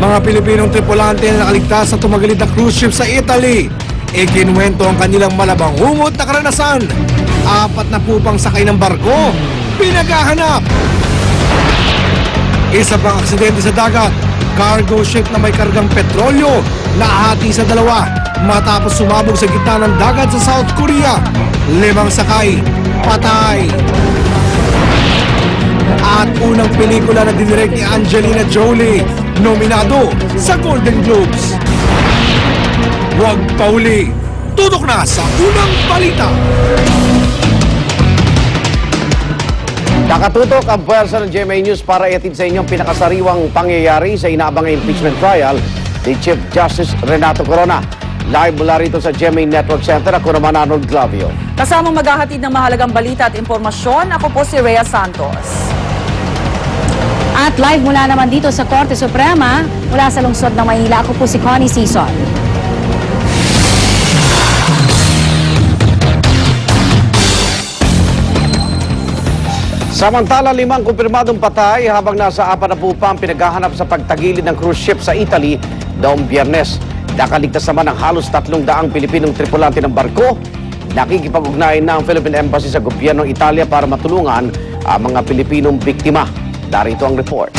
Mga Pilipinong tripulante na nakaligtas sa tumagilid na cruise ship sa Italy. Ikinuwento ang kanilang malabang humot na karanasan. 4 na pupang sakay ng barko, pinaghahanap. Isa pang aksidente sa dagat, cargo ship na may kargang petrolyo nahati sa 2 matapos sumabog sa gitna ng dagat sa South Korea. 5 sakay, patay. At unang pelikula na dinirect ni Angelina Jolie, nominado sa Golden Globes. Huwag pauli, tutok na sa unang balita. Nakatutok ang puwersa ng GMA News para ihatid sa inyong pinakasariwang pangyayari sa inaabangang impeachment trial ni Chief Justice Renato Corona. Live mula rito sa GMA Network Center, ako naman Arnold Glavio. Kasamang maghahatid ng mahalagang balita at impormasyon, ako po si Rhea Santos. At live mula naman dito sa Korte Suprema, mula sa lungsod ng Maynila, ako po si Connie Sison. Samantala, 5 kumpirmadong patay habang nasa 4 na pupang pinaghahanap sa pagtagilid ng cruise ship sa Italy noong Biyernes. Nakaligtas naman ang halos 300 Pilipinong tripulante ng barko. Nakikipag-ugnayan na ang Philippine Embassy sa gobyernong Italia para matulungan ang mga Pilipinong biktima. Narito ang report.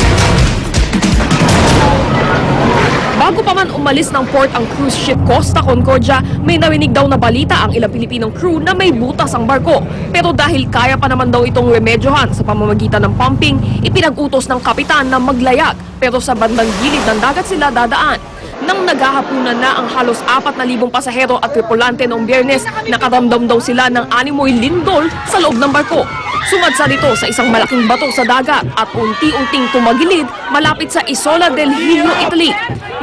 Bago pa man umalis ng port ang cruise ship Costa Concordia, may narinig daw na balita ang ilang Pilipinong crew na may butas ang barko. Pero dahil kaya pa naman daw itong remedyohan sa pamamagitan ng pumping, ipinag-utos ng kapitan na maglayag. Pero sa bandang gilid ng dagat sila dadaan. Nang naghahapunan na ang halos 4,000 pasahero at tripulante noong Biyernes, nakaramdam daw sila ng animoy lindol sa loob ng barko. Sumadsa dito sa isang malaking bato sa dagat at unti-unting tumagilid malapit sa Isola del Giglio, Italy.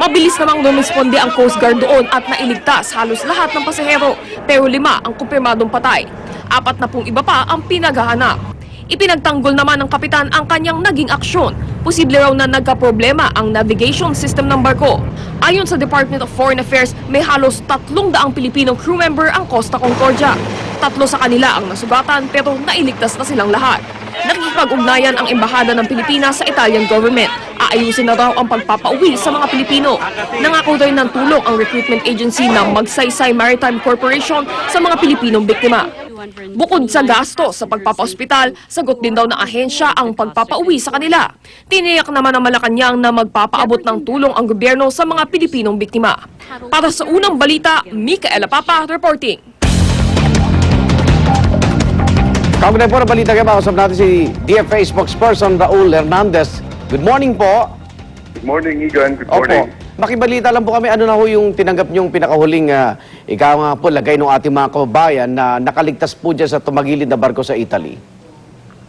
Mabilis namang rumisponde ang Coast Guard doon at nailigtas halos lahat ng pasahero, pero 5 ang kumpirmadong patay. 4 na pong iba pa ang pinaghahanap. Ipinagtanggol naman ng kapitan ang kanyang naging aksyon. Posible raw na nagkaproblema ang navigation system ng barko. Ayon sa Department of Foreign Affairs, may halos 300 Pilipinong crew member ang Costa Concordia. 3 sa kanila ang nasugatan pero nailigtas na silang lahat. Nakikipag-ugnayan ang Embahada ng Pilipinas sa Italian government. Aayusin na raw ang pagpapauwi sa mga Pilipino. Nangako rin ng tulong ang recruitment agency ng Magsaysay Maritime Corporation sa mga Pilipinong biktima. Bukod sa gasto sa pagpapaospital, sagot din daw ng ahensya ang pagpapauwi sa kanila. Tiniyak naman ng Malacanang na magpapaabot ng tulong ang gobyerno sa mga Pilipinong biktima. Para sa unang balita, Micaela Papa reporting. Kaugnay po na balita kayo, makausap natin si DFA spokesperson Raul Hernandez. Good morning po. Good morning, Igan. Good morning. Opo. Makibalita lang po kami, ano na ho yung tinanggap niyong pinakahuling lagay ng ating mga kababayan na nakaligtas po dyan sa tumagilid na barko sa Italy?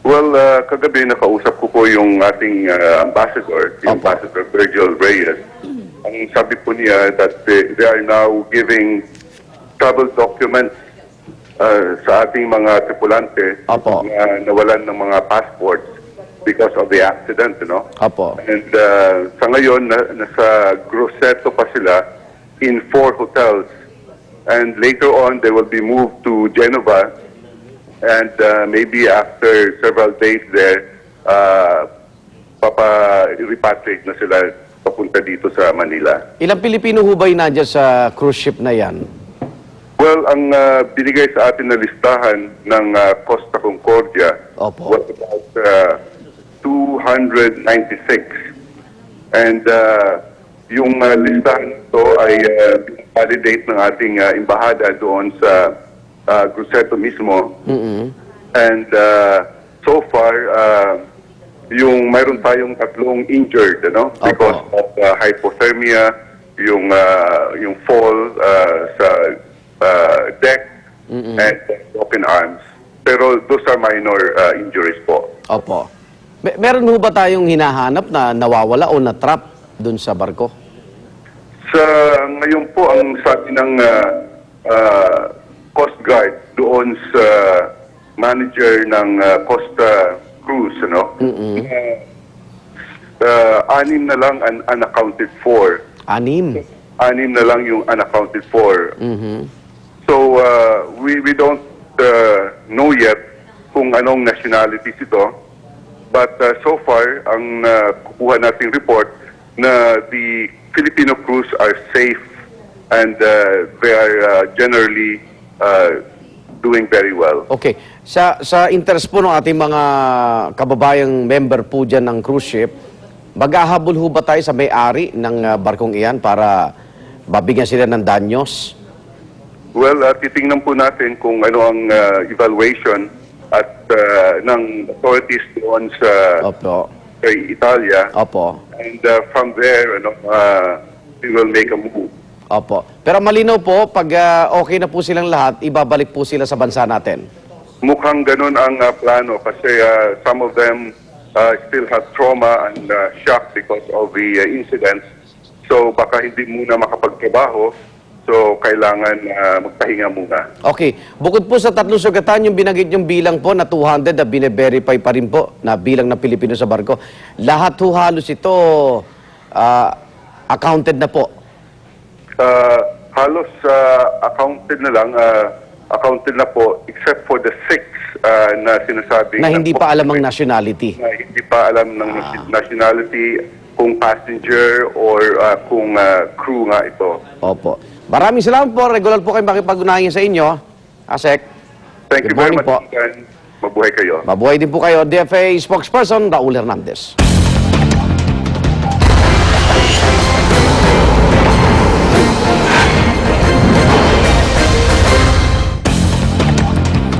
Well, kagabi nakausap ko po yung ating ambassador, si Ambassador Virgil Reyes. Ang sabi po niya that they are now giving travel documents sa ating mga tripulante Opo. na nawalan ng mga passports because of the accident, Opo. And sa ngayon, nasa Grosseto pa sila in 4 hotels. And later on, they will be moved to Genova. And maybe after several days there, repatriate na sila papunta dito sa Manila. Ilang Pilipino ho ba yung nandiyan sa cruise ship na yan? Well, ang binigay sa atin na listahan ng Costa Concordia Opo. was about 296. And yung listahan ito ay validate ng ating embahada doon sa Grosseto mismo. And so far, yung mayroon tayong 3 injured, because of hypothermia, yung fall sa deck, and broken arms. Pero those are minor injuries po. Opo. Meron ho ba tayong hinahanap na nawawala o na-trap dun sa barko? Sa ngayon po, ang sabi ng Coast Guard doon sa manager ng Costa Cruise, 6 na lang ang unaccounted for. 6? 6 na lang yung unaccounted for. So, we don't know yet kung anong nationalities ito. But so far, ang kukuha nating report na the Filipino crews are safe and they are generally doing very well. Okay. Sa interest po ng ating mga kababayang member po dyan ng cruise ship, maghahabol ho ba tayo sa may-ari ng barkong iyan para babigyan sila ng danyos? Well, titingnan po natin kung ano ang evaluation at ng authorities doon sa Opo. kay Italia. Opo. And from there, we will make a move. Opo. Pero malinaw po, pag okay na po silang lahat, ibabalik po sila sa bansa natin. Mukhang ganun ang plano kasi some of them still have trauma and shock because of the incidents. So baka hindi muna makapagtrabaho. So kailangan magpahinga muna. Okay. Bukod po sa 3 sugatan, yung binanggit yung bilang po na 200 na bine-verify pa rin po na bilang ng Pilipino sa barko. Lahat ho halos ito accounted na po. Halos accounted na po except for the 6 na sinasabi Na hindi pa alam ang nationality. na hindi pa alam ng nationality, kung passenger or kung crew nga ito. Opo. Maraming salamat po. Regular po kayo makipag-unahin sa inyo. Asek. Thank you Good very morning much. po. And mabuhay kayo. Mabuhay din po kayo. DFA spokesperson Raul Hernandez.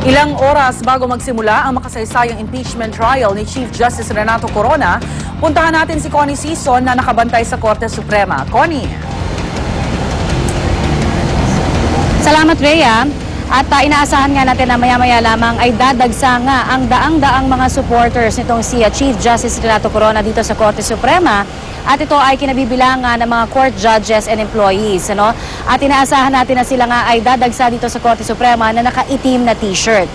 Ilang oras bago magsimula ang makasaysayang impeachment trial ni Chief Justice Renato Corona, puntahan natin si Connie Sison na nakabantay sa Korte Suprema. Connie. Salamat, Rhea. At inaasahan nga natin na maya-maya lamang ay dadagsa nga ang daang-daang mga supporters nitong si Chief Justice Renato Corona dito sa Korte Suprema. At ito ay kinabibilangan ng mga court judges and employees. Ano? At inaasahan natin na sila nga ay dadagsa dito sa Korte Suprema na nakaitim na t-shirt.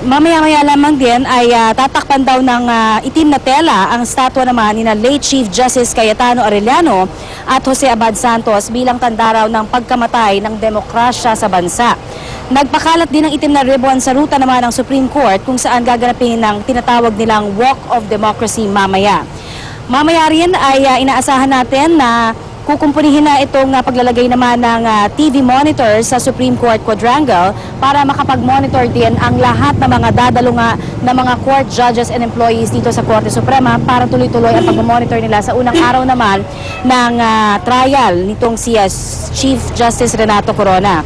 Mamaya-maya lamang din ay tatakpan daw ng itim na tela ang statwa naman ni na late Chief Justice Cayetano Arellano at Jose Abad Santos bilang tanda raw ng pagkamatay ng demokrasya sa bansa. Nagpakalat din ng itim na ribbon sa ruta naman ng Supreme Court kung saan gaganapin ng tinatawag nilang Walk of Democracy mamaya. Mamaya rin ay inaasahan natin na kukumpunihin na itong paglalagay naman ng TV monitor sa Supreme Court Quadrangle para makapag-monitor din ang lahat ng mga dadalo nga na mga court judges and employees dito sa Korte Suprema para tuloy-tuloy ang pag-monitor nila sa unang araw naman ng trial nitong si Chief Justice Renato Corona.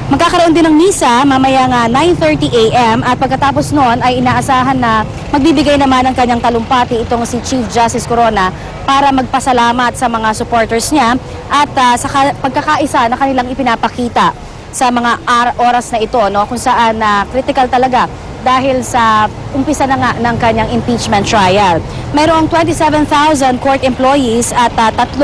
Magkakaroon din ng misa mamaya nga 9:30 a.m. at pagkatapos noon ay inaasahan na magbibigay naman ng kanyang talumpati itong si Chief Justice Corona para magpasalamat sa mga supporters niya at sa pagkakaisa na kanilang ipinapakita sa mga oras na ito, no, kung saan critical talaga dahil sa umpisa na nga ng kanyang impeachment trial. Mayroong 27,000 court employees at 3,000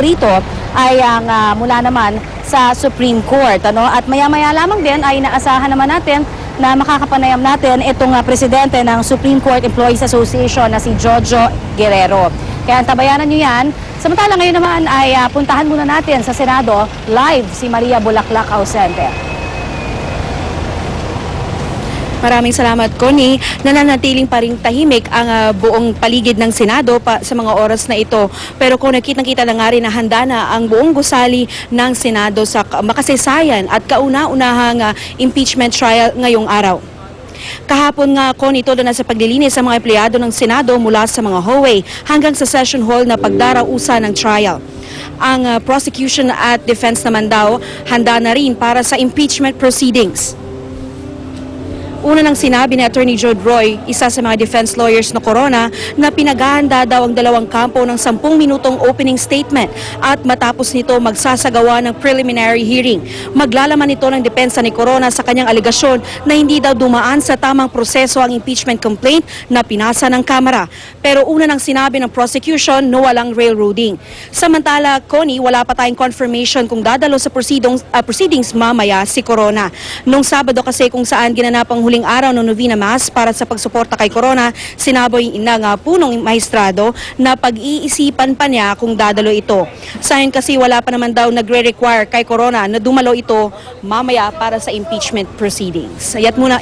rito ay ang mula naman sa Supreme Court. Ano? At maya-maya lamang din ay inaasahan naman natin na makakapanayam natin itong presidente ng Supreme Court Employees Association na si Jojo Guerrero. Kaya tabayanan nyo yan. Samantala ngayon naman ay puntahan muna natin sa Senado live si Maria Bulaklak ausente. Maraming salamat, Connie. Nananatiling pa ring tahimik ang buong paligid ng Senado sa mga oras na ito. Pero kung nakita na nga rin na handa na ang buong gusali ng Senado sa makasaysayan at kauna-unahang impeachment trial ngayong araw. Kahapon nga, Connie, todo na sa paglilinis sa mga empleyado ng Senado mula sa mga hallway hanggang sa session hall na pagdarausa ng trial. Ang prosecution at defense naman daw handa na rin para sa impeachment proceedings. Una nang sinabi ni Attorney Jode Roy, isa sa mga defense lawyers na Corona, na pinaghahanda daw ang dalawang kampo ng 10 minutong opening statement at matapos nito magsasagawa ng preliminary hearing. Maglalaman ito ng depensa ni Corona sa kanyang aligasyon na hindi daw dumaan sa tamang proseso ang impeachment complaint na pinasa ng Kamara. Pero una nang sinabi ng prosecution na walang railroading. Samantala, Connie, wala pa tayong confirmation kung dadalo sa proceedings mamaya si Corona. Nung Sabado kasi kung saan ginanap ang huling araw ng Novena Mass para sa pagsuporta kay Corona, sinaboy ng punong maestrado na pag-iisipan pa niya kung dadalo ito. Sayon kasi wala pa naman daw nagre-require kay Corona na dumalo ito mamaya para sa impeachment proceedings. Ayat muna